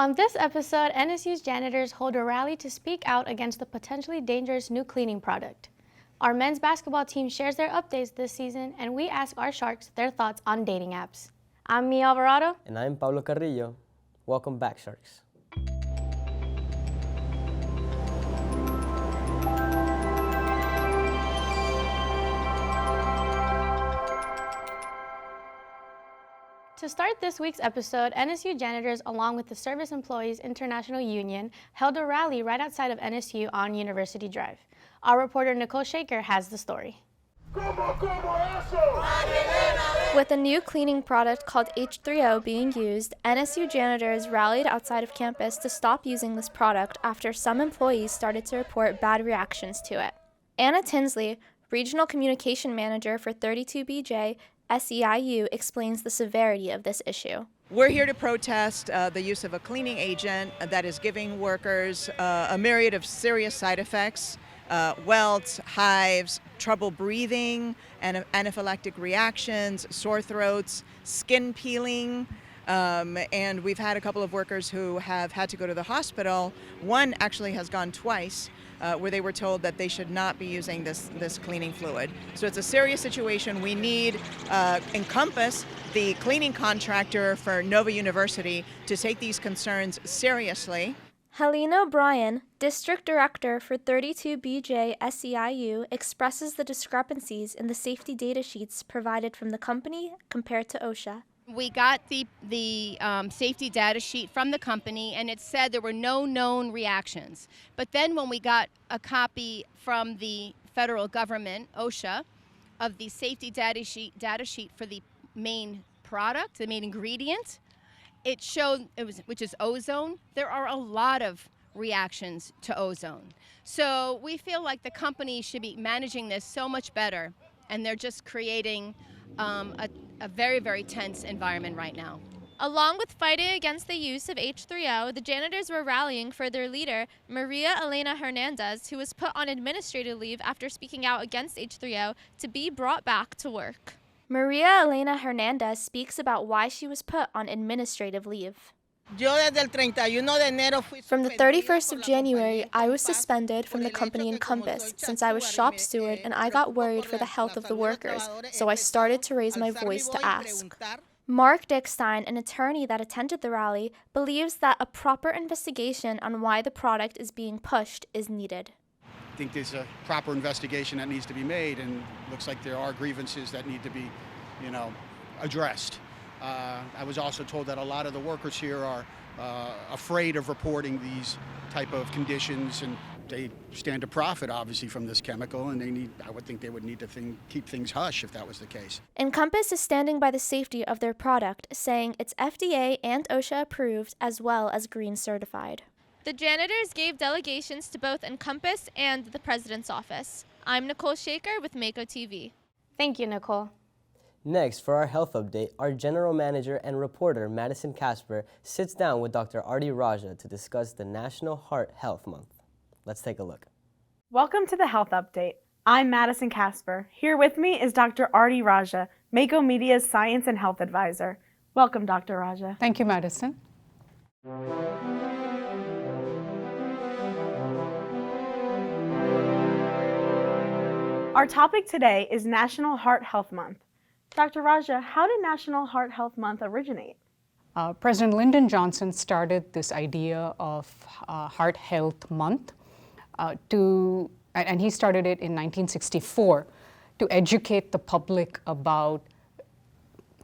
On this episode, NSU's janitors hold a rally to speak out against the potentially dangerous new cleaning product. Our men's basketball team shares their updates this season, and we ask our Sharks their thoughts on dating apps. I'm me, Alvarado. And I'm Pablo Carrillo. Welcome back, Sharks. To start this week's episode, NSU janitors, along with the Service Employees International Union, held a rally right outside of NSU on University Drive. Our reporter Nicole Shaker has the story. With a new cleaning product called H3O being used, NSU janitors rallied outside of campus to stop using this product after some employees started to report bad reactions to it. Anna Tinsley, Regional Communication Manager for 32BJ SEIU, explains the severity of this issue. We're here to protest the use of a cleaning agent that is giving workers a myriad of serious side effects, welts, hives, trouble breathing, anaphylactic reactions, sore throats, skin peeling, and we've had a couple of workers who have had to go to the hospital. One actually has gone twice, where they were told that they should not be using this cleaning fluid. So it's a serious situation. We need Encompass, the cleaning contractor for Nova University, to take these concerns seriously. Helena O'Brien, District Director for 32BJ SEIU, expresses the discrepancies in the safety data sheets provided from the company compared to OSHA. We got the safety data sheet from the company, and it said there were no known reactions. But then when we got a copy from the federal government, OSHA, of the safety data sheet for the main product, the main ingredient, it showed, which is ozone, there are a lot of reactions to ozone. So we feel like the company should be managing this so much better, and they're just creating a very, very tense environment right now. Along with fighting against the use of H3O, the janitors were rallying for their leader, Maria Elena Hernandez, who was put on administrative leave after speaking out against H3O, to be brought back to work. Maria Elena Hernandez speaks about why she was put on administrative leave. From the 31st of January, I was suspended from the company Encompass since I was shop steward and I got worried for the health of the workers, so I started to raise my voice to ask. Mark Dickstein, an attorney that attended the rally, believes that a proper investigation on why the product is being pushed is needed. I think there's a proper investigation that needs to be made, and it looks like there are grievances that need to be, addressed. I was also told that a lot of the workers here are afraid of reporting these type of conditions, and they stand to profit, obviously, from this chemical, and I would think they would need to keep things hush if that was the case. Encompass is standing by the safety of their product, saying it's FDA and OSHA approved as well as green certified. The janitors gave delegations to both Encompass and the President's office. I'm Nicole Shaker with Mako TV. Thank you, Nicole. Next, for our health update, our general manager and reporter, Madison Kasper, sits down with Dr. Artie Raja to discuss the National Heart Health Month. Let's take a look. Welcome to the Health Update. I'm Madison Kasper. Here with me is Dr. Artie Raja, Mako Media's Science and Health Advisor. Welcome, Dr. Raja. Thank you, Madison. Our topic today is National Heart Health Month. Dr. Raja, how did National Heart Health Month originate? President Lyndon Johnson started this idea of Heart Health Month and he started it in 1964 to educate the public about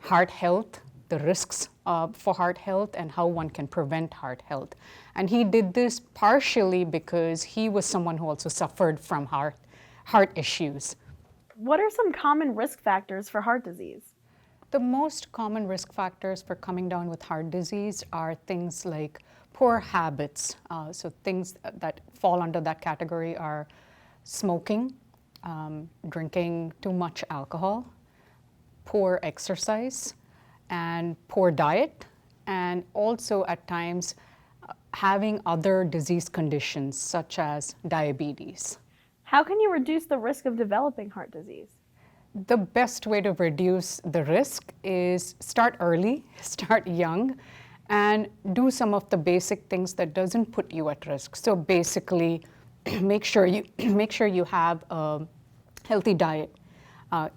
heart health, the risks for heart health, and how one can prevent heart health. And he did this partially because he was someone who also suffered from heart issues. What are some common risk factors for heart disease? The most common risk factors for coming down with heart disease are things like poor habits. So things that fall under that category are smoking, drinking too much alcohol, poor exercise, and poor diet, and also at times having other disease conditions such as diabetes. How can you reduce the risk of developing heart disease? The best way to reduce the risk is start early, start young, and do some of the basic things that doesn't put you at risk. So basically, make sure you have a healthy diet,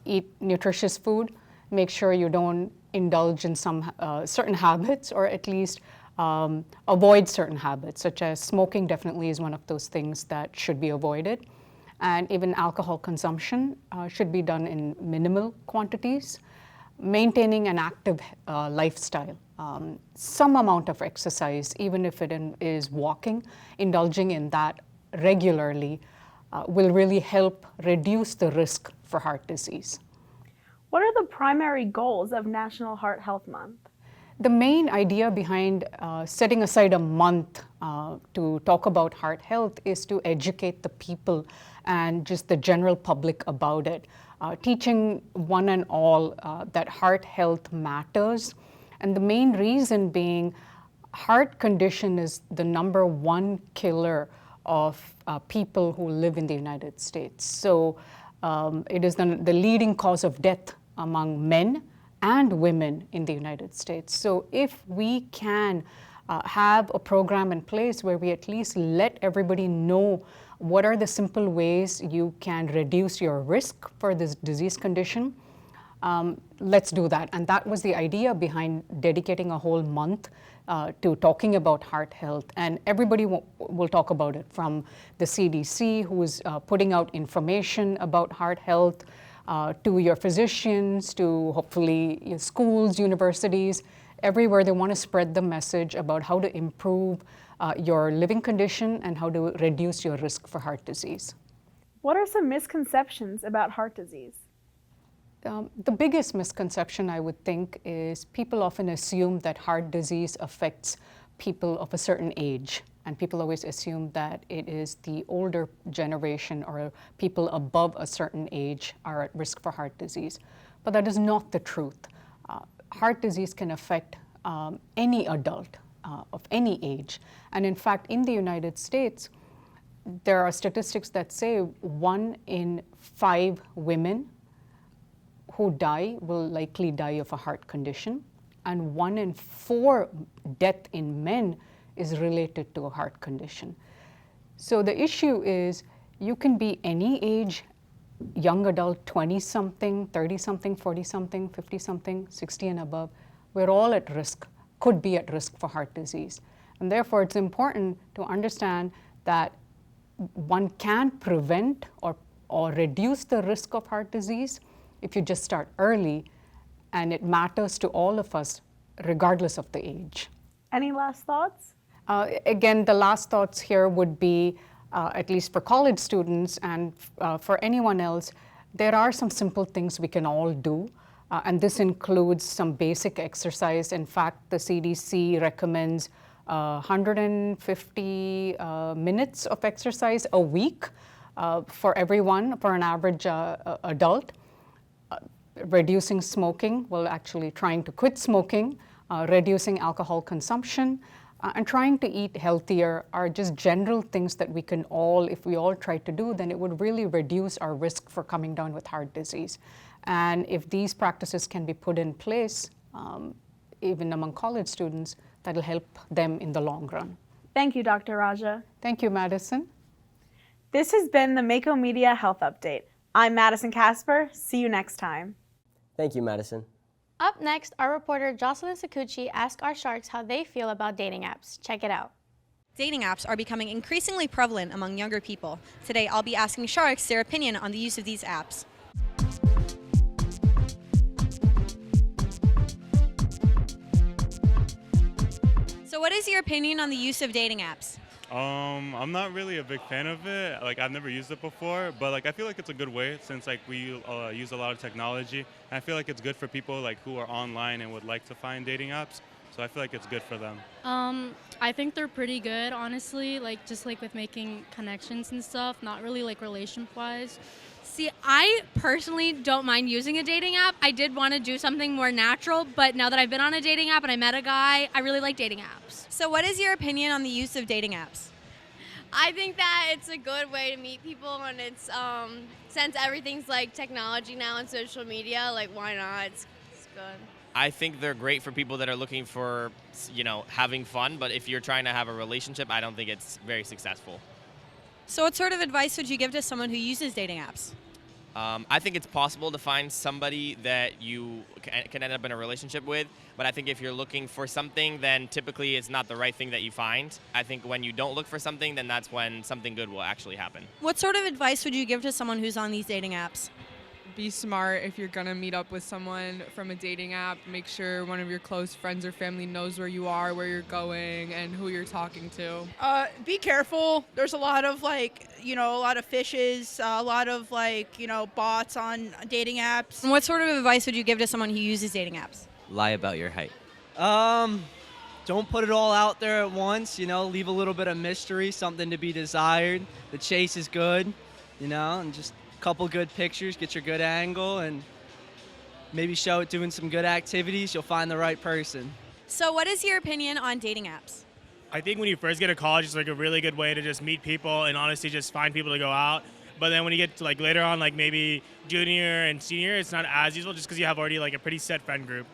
eat nutritious food, make sure you don't indulge in some certain habits, or at least avoid certain habits, such as smoking definitely is one of those things that should be avoided. And even alcohol consumption should be done in minimal quantities. Maintaining an active lifestyle, some amount of exercise, even if it is walking, indulging in that regularly will really help reduce the risk for heart disease. What are the primary goals of National Heart Health Month? The main idea behind setting aside a month to talk about heart health is to educate the people and just the general public about it, teaching one and all that heart health matters. And the main reason being, heart condition is the #1 killer of people who live in the United States. So it is the leading cause of death among men and women in the United States. So if we can have a program in place where we at least let everybody know what are the simple ways you can reduce your risk for this disease condition, let's do that. And that was the idea behind dedicating a whole month to talking about heart health. And everybody will talk about it, from the CDC, who is putting out information about heart health, to your physicians, to hopefully your schools, universities, everywhere they want to spread the message about how to improve your living condition and how to reduce your risk for heart disease. What are some misconceptions about heart disease? The biggest misconception, I would think, is people often assume that heart disease affects people of a certain age. And people always assume that it is the older generation or people above a certain age are at risk for heart disease. But that is not the truth. Heart disease can affect any adult of any age. And in fact, in the United States, there are statistics that say 1 in 5 women who die will likely die of a heart condition, and 1 in 4 death in men is related to a heart condition. So the issue is, you can be any age, young adult, 20-something, 30-something, 40-something, 50-something, 60 and above, we're all at risk, could be at risk for heart disease. And therefore, it's important to understand that one can prevent or reduce the risk of heart disease if you just start early, and it matters to all of us regardless of the age. Any last thoughts? Again, the last thoughts here would be, at least for college students and for anyone else, there are some simple things we can all do. And this includes some basic exercise. In fact, the CDC recommends 150 minutes of exercise a week for everyone, for an average adult. Reducing smoking, well, actually trying to quit smoking, reducing alcohol consumption, and trying to eat healthier are just general things that we can all, if we all try to do, then it would really reduce our risk for coming down with heart disease. And if these practices can be put in place, even among college students, that'll help them in the long run. Thank you, Dr. Raja. Thank you, Madison. This has been the Mako Media Health Update. I'm Madison Kasper. See you next time. Thank you, Madison. Up next, our reporter Jocelyn Saccucci asked our sharks how they feel about dating apps. Check it out. Dating apps are becoming increasingly prevalent among younger people. Today, I'll be asking sharks their opinion on the use of these apps. So what is your opinion on the use of dating apps? I'm not really a big fan of it. Like, I've never used it before, but like I feel like it's a good way, since like we use a lot of technology. And I feel like it's good for people like who are online and would like to find dating apps. So I feel like it's good for them. I think they're pretty good, honestly, like just like with making connections and stuff, not really like relationship-wise. See, I personally don't mind using a dating app. I did want to do something more natural, but now that I've been on a dating app and I met a guy, I really like dating apps. So what is your opinion on the use of dating apps? I think that it's a good way to meet people, and it's since everything's like technology now and social media, like why not? It's good. I think they're great for people that are looking for, having fun, but if you're trying to have a relationship, I don't think it's very successful. So what sort of advice would you give to someone who uses dating apps? I think it's possible to find somebody that you can end up in a relationship with, but I think if you're looking for something, then typically it's not the right thing that you find. I think when you don't look for something, then that's when something good will actually happen. What sort of advice would you give to someone who's on these dating apps? Be smart if you're gonna meet up with someone from a dating app. Make sure one of your close friends or family knows where you are, where you're going, and who you're talking to. Be careful. There's a lot of fishes, a lot of bots on dating apps. And what sort of advice would you give to someone who uses dating apps? Lie about your height. Don't put it all out there at once, leave a little bit of mystery, something to be desired. The chase is good, and just couple good pictures, get your good angle, and maybe show it doing some good activities. You'll find the right person. So what is your opinion on dating apps? I think when you first get to college, it's like a really good way to just meet people and honestly just find people to go out. But then when you get to later on, maybe junior and senior, it's not as useful just because you have already a pretty set friend group.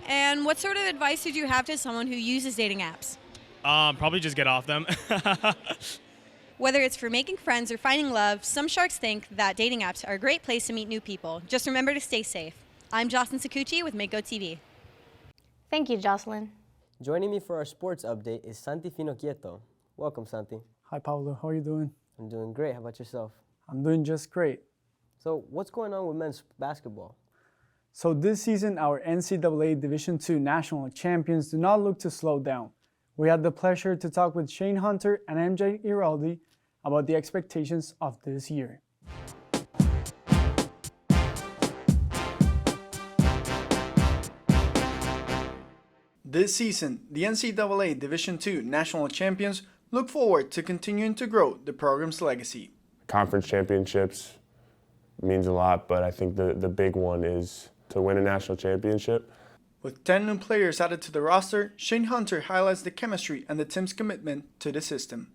And what sort of advice would you have to someone who uses dating apps? Probably just get off them. Whether it's for making friends or finding love, some sharks think that dating apps are a great place to meet new people. Just remember to stay safe. I'm Jocelyn Saccucci with Mako TV. Thank you, Jocelyn. Joining me for our sports update is Santi Finochietto. Welcome, Santi. Hi, Pablo. How are you doing? I'm doing great. How about yourself? I'm doing just great. So what's going on with men's basketball? So this season, our NCAA Division II national champions do not look to slow down. We had the pleasure to talk with Shane Hunter and MJ Giraldi about the expectations of this year. This season, the NCAA Division II national champions look forward to continuing to grow the program's legacy. Conference championships means a lot, but I think the big one is to win a national championship. With 10 new players added to the roster, Shane Hunter highlights the chemistry and the team's commitment to the system.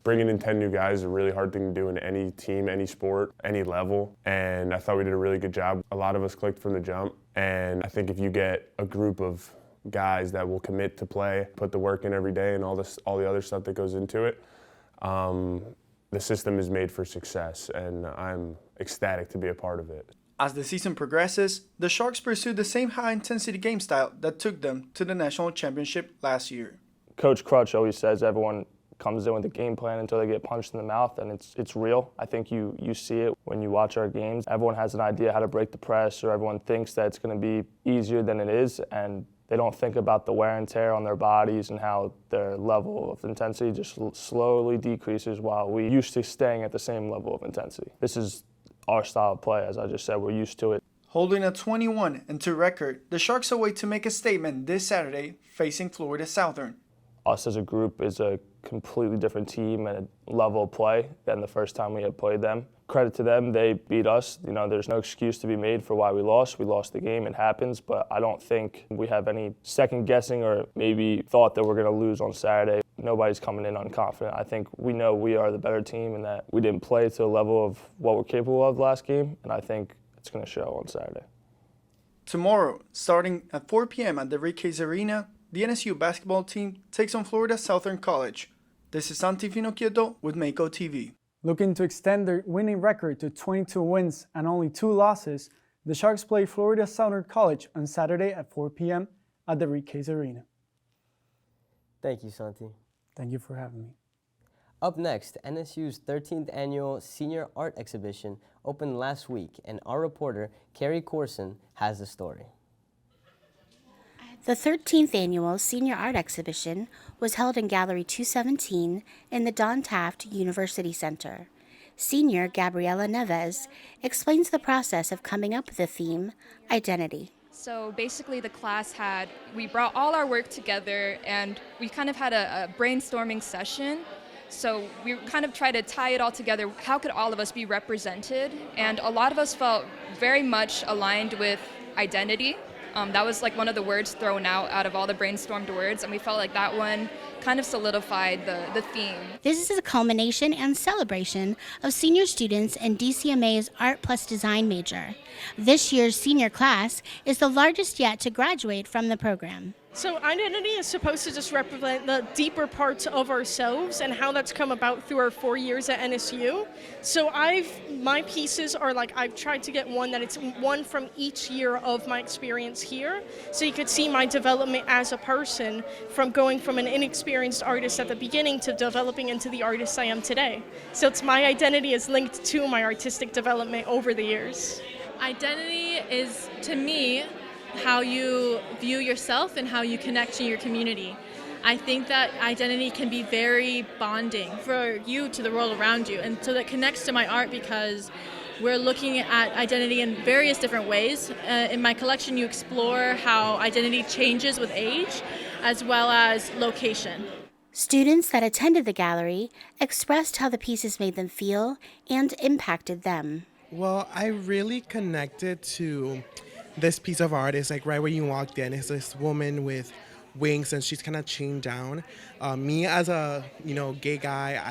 Bringing in 10 new guys is a really hard thing to do in any team, any sport, any level, and I thought we did a really good job. A lot of us clicked from the jump, and I think if you get a group of guys that will commit to play, put the work in every day and all the other stuff that goes into it, the system is made for success, and I'm ecstatic to be a part of it. As the season progresses, the Sharks pursue the same high-intensity game style that took them to the national championship last year. Coach Crutch always says everyone comes in with a game plan until they get punched in the mouth, and it's real. I think you see it when you watch our games. Everyone has an idea how to break the press, or everyone thinks that it's going to be easier than it is, and they don't think about the wear and tear on their bodies and how their level of intensity just slowly decreases while we used to staying at the same level of intensity. This is our style of play, as I just said, we're used to it. Holding a 21-2 record, the Sharks await to make a statement this Saturday facing Florida Southern. Us as a group is a completely different team and a level of play than the first time we had played them. Credit to them, they beat us. There's no excuse to be made for why we lost. We lost the game, it happens, but I don't think we have any second guessing or maybe thought that we're going to lose on Saturday. Nobody's coming in unconfident. I think we know we are the better team and that we didn't play to the level of what we're capable of last game, and I think it's going to show on Saturday. Tomorrow, starting at 4 p.m. at the Rick Case Arena, the NSU basketball team takes on Florida Southern College. This is Santi Finochietto with Mako TV. Looking to extend their winning record to 22 wins and only 2 losses, the Sharks play Florida Southern College on Saturday at 4 p.m. at the Rick Case Arena. Thank you, Santi. Thank you for having me. Up next, NSU's 13th annual Senior Art Exhibition opened last week, and our reporter, Carrie Corson, has the story. The 13th annual Senior Art Exhibition was held in Gallery 217 in the Don Taft University Center. Senior Gabriela Neves explains the process of coming up with the theme, Identity. So basically we brought all our work together and we kind of had a brainstorming session. So we kind of tried to tie it all together. How could all of us be represented? And a lot of us felt very much aligned with identity. That was like one of the words thrown out of all the brainstormed words, and we felt like that one kind of solidified the theme. This is a culmination and celebration of senior students in DCMA's Art Plus Design major. This year's senior class is the largest yet to graduate from the program. So identity is supposed to just represent the deeper parts of ourselves and how that's come about through our 4 years at NSU. So my pieces are like, I've tried to get one that it's one from each year of my experience here. So you could see my development as a person from going from an inexperienced artist at the beginning to developing into the artist I am today. So it's my identity is linked to my artistic development over the years. Identity is, to me, how you view yourself and how you connect to your community. I think that identity can be very bonding for you to the world around you, and so that connects to my art because we're looking at identity in various different ways. In my collection, you explore how identity changes with age as well as location. Students that attended the gallery expressed how the pieces made them feel and impacted them. Well, I really connected to this piece of art. Is like right when you walked in, it's this woman with wings and she's kind of chained down. Me as a gay guy,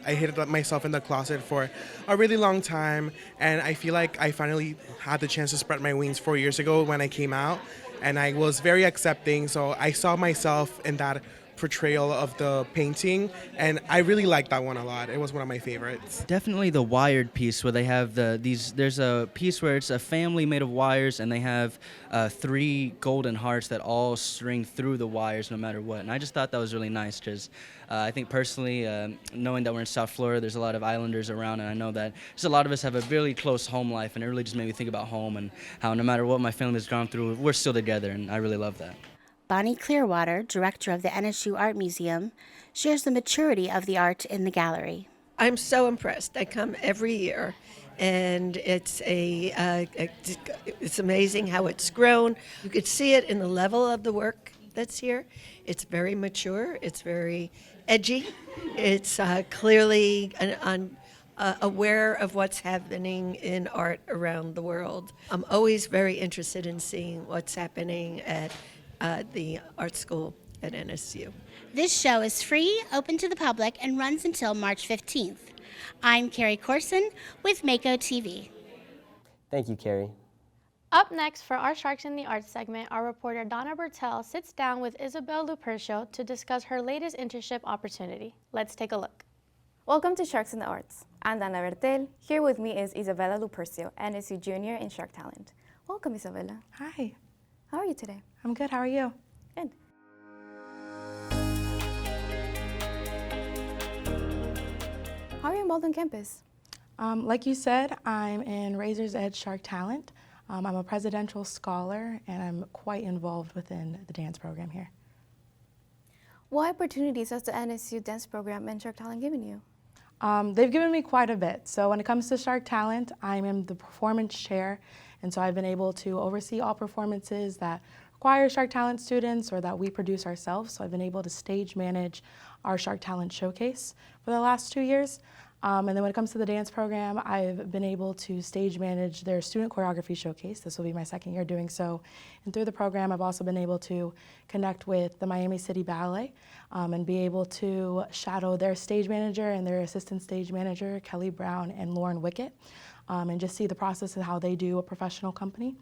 I hid myself in the closet for a really long time, and I feel like I finally had the chance to spread my wings 4 years ago when I came out, and I was very accepting. So I saw myself in that portrayal of the painting, and I really liked that one a lot. It was one of my favorites. Definitely the wired piece where they have there's a piece where it's a family made of wires and they have 3 golden hearts that all string through the wires no matter what. And I just thought that was really nice because I think personally, knowing that we're in South Florida, there's a lot of islanders around, and I know that there's a lot of us have a really close home life, and it really just made me think about home and how no matter what my family's gone through, we're still together, and I really love that. Bonnie Clearwater, director of the NSU Art Museum, shares the maturity of the art in the gallery. I'm so impressed. I come every year, and it's amazing how it's grown. You could see it in the level of the work that's here. It's very mature. It's very edgy. It's clearly aware of what's happening in art around the world. I'm always very interested in seeing what's happening at the art school at NSU. This show is free, open to the public, and runs until March 15th. I'm Carrie Corson with Mako TV. Thank you, Carrie. Up next for our Sharks in the Arts segment, our reporter Donna Bertel sits down with Isabel Lupercio to discuss her latest internship opportunity. Let's take a look. Welcome to Sharks in the Arts. I'm Dana Bertel. Here with me is Isabela Lupercio, NSU Junior in Shark Talent. Welcome, Isabela. Hi. How are you today? I'm good. How are you? Good. How are you involved on campus? Like you said, I'm in Razor's Edge Shark Talent. I'm a presidential scholar, and I'm quite involved within the dance program here. What opportunities has the NSU dance program and Shark Talent given you? They've given me quite a bit. So when it comes to Shark Talent, I'm in the performance chair, and so I've been able to oversee all performances that require Shark Talent students or that we produce ourselves. So I've been able to stage manage our Shark Talent showcase for the last 2 years. And then when it comes to the dance program, I've been able to stage manage their student choreography showcase. This will be my second year doing so. And through the program, I've also been able to connect with the Miami City Ballet and be able to shadow their stage manager and their assistant stage manager, Kelly Brown and Lauren Wickett, and just see the process of how they do a professional company.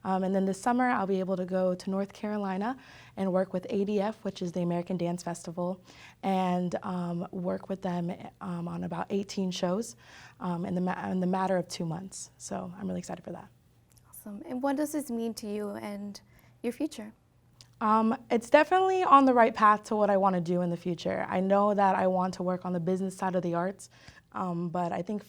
And then this summer, I'll be able to go to North Carolina and work with ADF, which is the American Dance Festival, and work with them on about 18 shows in the matter of 2 months. So I'm really excited for that. Awesome. And what does this mean to you and your future? It's definitely on the right path to what I want to do in the future. I know that I want to work on the business side of the arts, but I think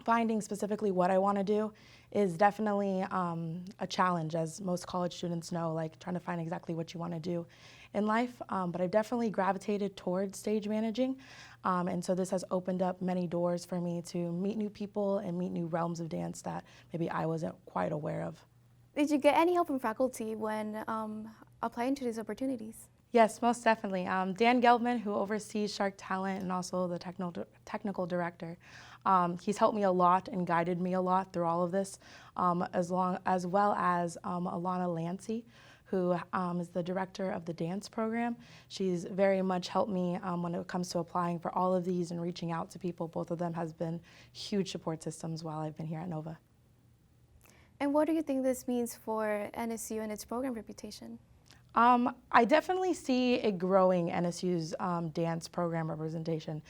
finding specifically what I want to do is definitely a challenge, as most college students know, like trying to find exactly what you want to do in life. But I've definitely gravitated towards stage managing, and so this has opened up many doors for me to meet new people and meet new realms of dance that maybe I wasn't quite aware of. Did you get any help from faculty when applying to these opportunities? Yes, most definitely. Dan Gelbman, who oversees Shark Talent and also the technical director, he's helped me a lot and guided me a lot through all of this, as well as Alana Lancey, who is the director of the dance program. She's very much helped me when it comes to applying for all of these and reaching out to people. Both of them has been huge support systems while I've been here at Nova. And what do you think this means for NSU and its program reputation? I definitely see it growing NSU's dance program representation.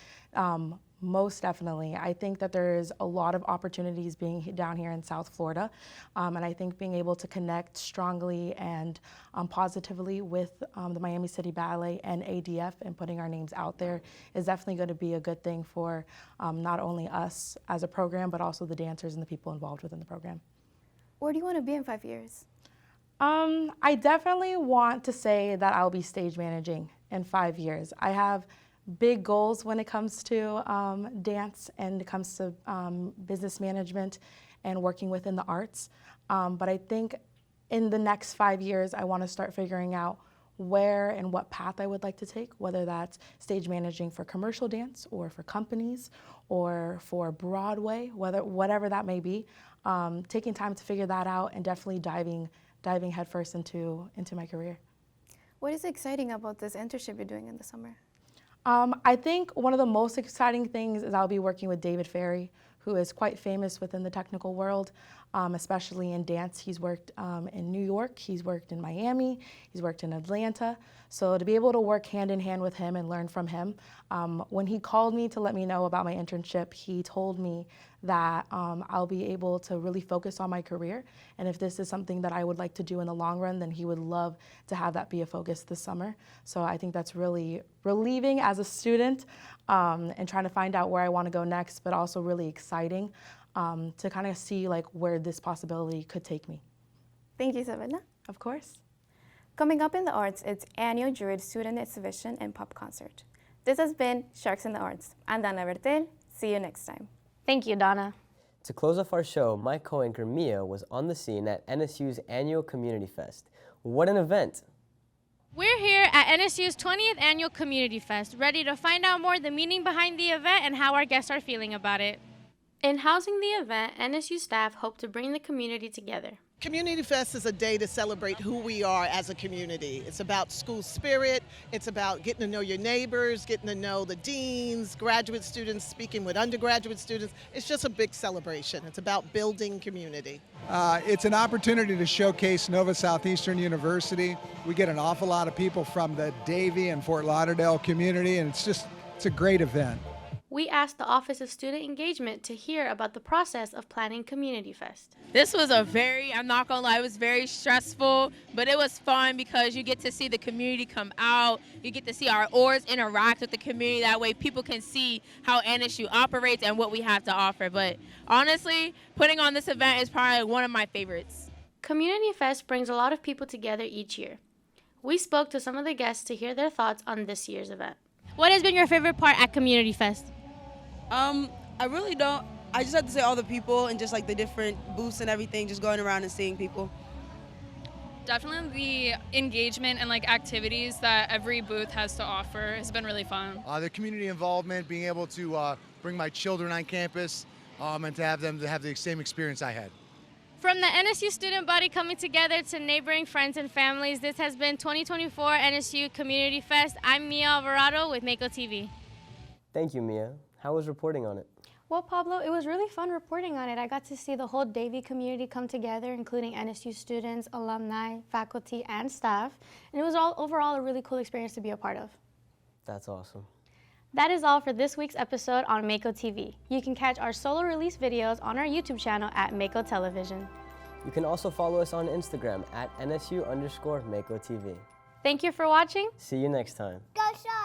Most definitely. I think that there's a lot of opportunities being down here in South Florida, and I think being able to connect strongly and positively with the Miami City Ballet and ADF and putting our names out there is definitely going to be a good thing for not only us as a program, but also the dancers and the people involved within the program. Where do you want to be in 5 years? I definitely want to say that I'll be stage managing in 5 years. I have big goals when it comes to dance and it comes to business management and working within the arts. But I think in the next 5 years, I want to start figuring out where and what path I would like to take, whether that's stage managing for commercial dance or for companies or for Broadway, whatever that may be. Taking time to figure that out and definitely diving headfirst into my career. What is exciting about this internship you're doing in the summer? I think one of the most exciting things is I'll be working with David Ferry, who is quite famous within the technical world, especially in dance. He's worked in New York, he's worked in Miami, he's worked in Atlanta. So to be able to work hand in hand with him and learn from him, when he called me to let me know about my internship, he told me that I'll be able to really focus on my career. And if this is something that I would like to do in the long run, then he would love to have that be a focus this summer. So I think that's really relieving as a student and trying to find out where I want to go next, but also really exciting to kind of see like where this possibility could take me. Thank you, Savannah. Of course. Coming up in the arts, it's annual Druid Student Exhibition and Pop Concert. This has been Sharks in the Arts. I'm Dana Bertel. See you next time. Thank you, Donna. To close off our show, my co-anchor Mia was on the scene at NSU's annual Community Fest. What an event! We're here at NSU's 20th Annual Community Fest, ready to find out more the meaning behind the event and how our guests are feeling about it. In housing the event, NSU staff hope to bring the community together. Community Fest is a day to celebrate who we are as a community. It's about school spirit, it's about getting to know your neighbors, getting to know the deans, graduate students, speaking with undergraduate students. It's just a big celebration. It's about building community. It's an opportunity to showcase Nova Southeastern University. We get an awful lot of people from the Davie and Fort Lauderdale community, and it's a great event. We asked the Office of Student Engagement to hear about the process of planning Community Fest. This was I'm not gonna lie, it was very stressful, but it was fun because you get to see the community come out, you get to see our oars interact with the community, that way people can see how NSU operates and what we have to offer. But honestly, putting on this event is probably one of my favorites. Community Fest brings a lot of people together each year. We spoke to some of the guests to hear their thoughts on this year's event. What has been your favorite part at Community Fest? I really don't. I just have to say all the people and just like the different booths and everything, just going around and seeing people. Definitely the engagement and like activities that every booth has to offer has been really fun. The community involvement, being able to bring my children on campus and to have them to have the same experience I had. From the NSU student body coming together to neighboring friends and families, this has been 2024 NSU Community Fest. I'm Mia Alvarado with Mako TV. Thank you, Mia. How was reporting on it? Well, Pablo, it was really fun reporting on it. I got to see the whole Davie community come together, including NSU students, alumni, faculty, and staff. And it was overall a really cool experience to be a part of. That's awesome. That is all for this week's episode on Mako TV. You can catch our solo release videos on our YouTube channel at Mako Television. You can also follow us on Instagram at NSU_Mako TV. Thank you for watching. See you next time. Go Sharks!